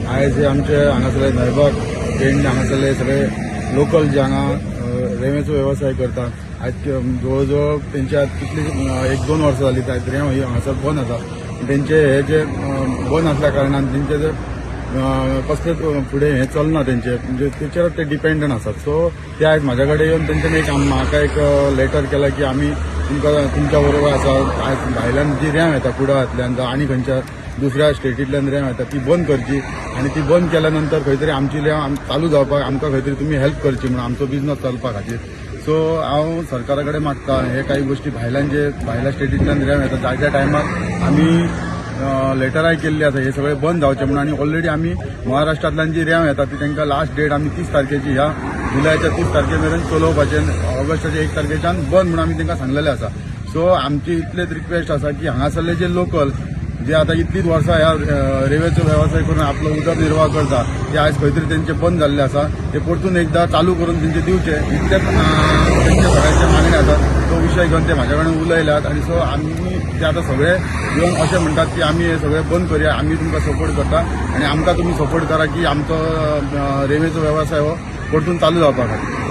आयज आमचे हांगासरले नयबाग पेंड हांगासरले सगळे लोकल जे हांगा रेंवेचो वेवसाय करतात आयज जवळ तेंच्या कितली 1-2 वर्सां जाली कांयतरी हांगासर बंद आसा तेंचे हे जे बंद आसल्या कारणान तेंचे जे कसले फुडें हें चलना तेंचे म्हणजे तेचेर ते डिपेंडंट आसात. सो ते आयज म्हाज्या कडेन येवन तेंच्यांनी म्हाका एक लेटर केला की आमी तुमच्या बरोबर आसा. आयज भायल्यान जी रेंव येता कुडाळांतल्यान आनी खंयच्या दुसऱ्या स्टेटींतल्यान रेंव येता ती बंद करची आनी ती बंद केल्या नंतर खंय तरी आमची रेंव चालू जावपाक आमकां खंय तरी तुमी हेल्प करची म्हणून आमचो बिझनस चलपा खातीर. सो हांव सरकारा कडेन मागता हे काही गोष्टी भायल्या स्टेटींतल्यान रेंव येता ज्या ज्या टायमार आमी लेटराय केल्ली आसा हे सगळे बंद जावचे म्हणून आनी ऑलरेडी आमी महाराष्ट्रांतल्यान जी रेंव येता ती तांकां लास्ट डेट आमी 30 तारखेची ह्या जुलयाच्या 30 तारखे मेरेन चलोवपाचे ऑगस्टाच्या 1 तारखेच्यान बंद म्हणून आमी तांकां सांगलेलें आसा. सो आमची इतलेच रिक्वेस्ट आसा की हांगासरले जे लोकल जे आता इतलीच वर्सां ह्या रेंवेचो वेवसाय करून आपलो उदरनिर्वाह करता ते आयज खंय तरी तेंचे बंद जाल्ले आसा ते परतून एकदां चालू करून तेंचे दिवचे इतलेच तेंचे सगळ्यांचे मागणी आसात. तो विशय घेवन ते म्हाज्या कडेन उलयल्यात आनी सो आमी ते आतां सगळे येवन अशें म्हणटात की आमी हे सगळे बंद करया आमी तुमकां सपोर्ट करता आनी आमकां तुमी सपोर्ट करा की आमचो रेंवेचो वेवसाय हो परतून चालू जावपा खातीर.